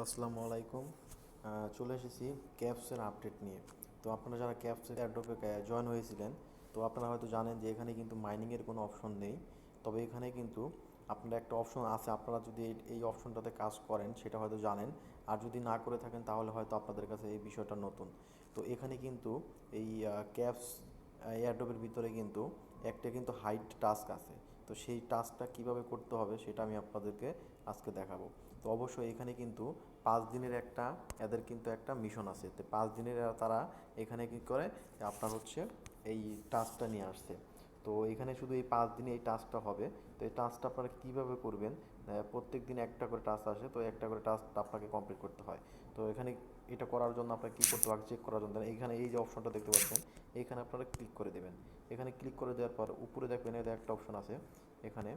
আসসালামু আলাইকুম। চলে এসেছি ক্যাপসের আপডেট নিয়ে। তো আপনারা যারা ক্যাপসের অ্যাড্রপে জয়েন হয়েছিলেন, তো আপনারা হয়তো জানেন যে এখানে কিন্তু মাইনিংয়ের কোনো অপশন নেই। তবে এখানে কিন্তু আপনার একটা অপশন আছে, আপনারা যদি এই অপশনটাতে কাজ করেন সেটা হয়তো জানেন। আর যদি না করে থাকেন তাহলে হয়তো আপনাদের কাছে এই বিষয়টা নতুন। তো এখানে কিন্তু এই ক্যাপস এয়ারড্রপের ভিতরে কিন্তু একটা কিন্তু হাইড টাস্ক আছে। তো সেই টাস্কটা কিভাবে করতে হবে সেটা আমি আপনাদেরকে আজকে দেখাবো। তো অবশ্যই এখানে কিন্তু 5 দিনের একটা এদের কিন্তু একটা মিশন আছে। তো 5 দিনের তারা এখানে কী করে, আপনার হচ্ছে এই টাস্কটা নিয়ে আসছে। তো এখানে শুধু এই 5 দিনে এই টাস্কটা হবে। তো এই টাস্কটা আপনারা কীভাবে করবেন, প্রত্যেক দিন একটা করে টাস্ক আসে, তো একটা করে টাস্ক আপনাকে কমপ্লিট করতে হয়। তো এখানে এটা করার জন্য আপনাকে কী করতে হবে, চেক করার জন্য এখানে এই যে অপশনটা দেখতে পাচ্ছেন, এখানে আপনারা ক্লিক করে দেবেন। এখানে ক্লিক করে দেওয়ার পর উপরে দেখবেন এদের একটা অপশন আছে, এখানে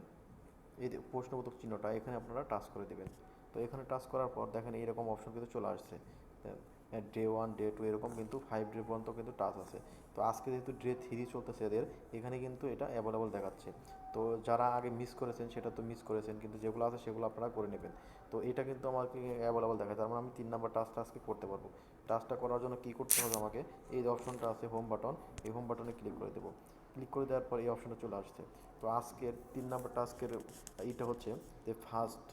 এই যে প্রশ্নবোধক চিহ্নটা, এখানে আপনারা টাচ করে দেবেন। তো এখানে টাচ করার পর দেখেন এইরকম অপশন কিন্তু চলে আসছে। ডে 1 ডে 2 এরকম কিন্তু 5 ডে পর্যন্ত কিন্তু টাচ আছে। তো আজকে যেহেতু ডে 3 চলতেছে এদের, এখানে কিন্তু এটা অ্যাভেলেবল দেখাচ্ছে। তো যারা আগে মিস করেছেন সেটা তো মিস করেছেন, কিন্তু যেগুলো আছে সেগুলো আপনারা করে নেবেন। তো এটা কিন্তু আমাকে অ্যাভেলেবল দেখাচ্ছে, তার মানে আমি 3 নম্বর টাস্কটা আজকে করতে পারবো। টাস্কটা করার জন্য কী করতে হবে আমাকে, এই যে অপশনটা আছে হোম বাটন, এই হোম বাটনে ক্লিক করে দেবো। ক্লিক করে দেওয়ার পর এই অপশনটা চলে আসছে। তো আজকের 3 নম্বর টাস্কের এইটা হচ্ছে যে ফার্স্ট,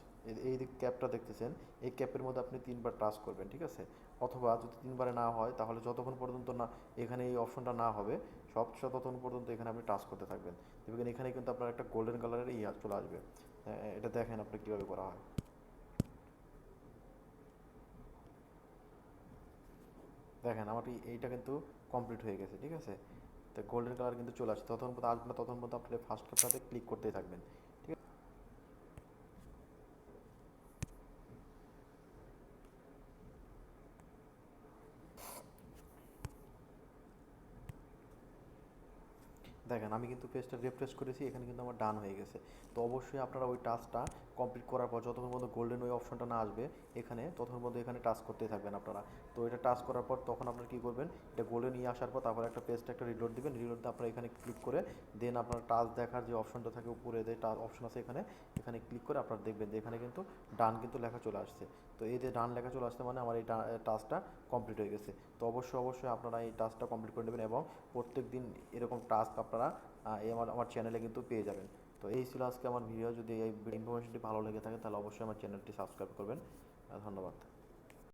এই যে ক্যাপটা দেখতেছেন, এই ক্যাপের মধ্যে আপনি 3বার টাচ করবেন, ঠিক আছে? অথবা যদি 3বারে না হয় তাহলে যতক্ষণ পর্যন্ত না এখানে এই অপশনটা না হবে সব ততক্ষণ পর্যন্ত এখানে আপনি টাচ করতে থাকবেন। দেখবেন এখানে কিন্তু আপনার একটা গোল্ডেন কালারের ইয়া চলে আসবে। এটা দেখেন আপনি কীভাবে করা হয়। দেখেন আমার এইটা কিন্তু কমপ্লিট হয়ে গেছে, ঠিক আছে? তো গোল্ডেন কালার কিন্তু চলে আসছে, ততক্ষণ পর্যন্ত আসবে না, ততক্ষণ পর্যন্ত আপনি ফার্স্ট ক্যাপটাতে ক্লিক করতেই থাকবেন, ঠিক আছে? দেখেন আমি কিন্তু পেজটা রিফ্রেশ করেছি, এখানে কিন্তু আমার ডান হয়ে গেছে। তো অবশ্যই আপনারা ওই টাস্কটা কমপ্লিট করার পর যতক্ষণ পর্যন্ত গোল্ডেন ওই অপশনটা না আসবে এখানে, ততক্ষণ পর্যন্ত এখানে টাস্ক করতেই থাকবেন আপনারা। তো এটা টাস্ক করার পর তখন আপনারা কী করবেন, এটা গোল্ডেন নিয়ে আসার পর তারপর একটা পেজটা একটা রিলোড দিবেন, রিলোড দিয়ে আপনারা এখানে ক্লিক করে দেন আপনার টাস্ক দেখার যে অপশনটা থাকে উপরে যে অপশন আছে এখানে, এখানে ক্লিক করে আপনারা দেখবেন যে এখানে কিন্তু ডান কিন্তু লেখা চলে আসছে। তো এই যে ডান লেখা চলে আসছে মানে আমার এই টাস্কটা কমপ্লিট হয়ে গেছে। তো অবশ্যই আপনারা এই টাস্কটা কমপ্লিট করে নেবেন এবং প্রত্যেক দিন এরকম টাস্ক আপনারা এই আমার চ্যানেলে কিন্তু পেয়ে যাবেন। তো এই ছিল আজকে আমার ভিডিও। যদি এই ইনফরমেশনটি ভালো লেগে থাকে তাহলে অবশ্যই আমার চ্যানেলটি সাবস্ক্রাইব করবেন। ধন্যবাদ।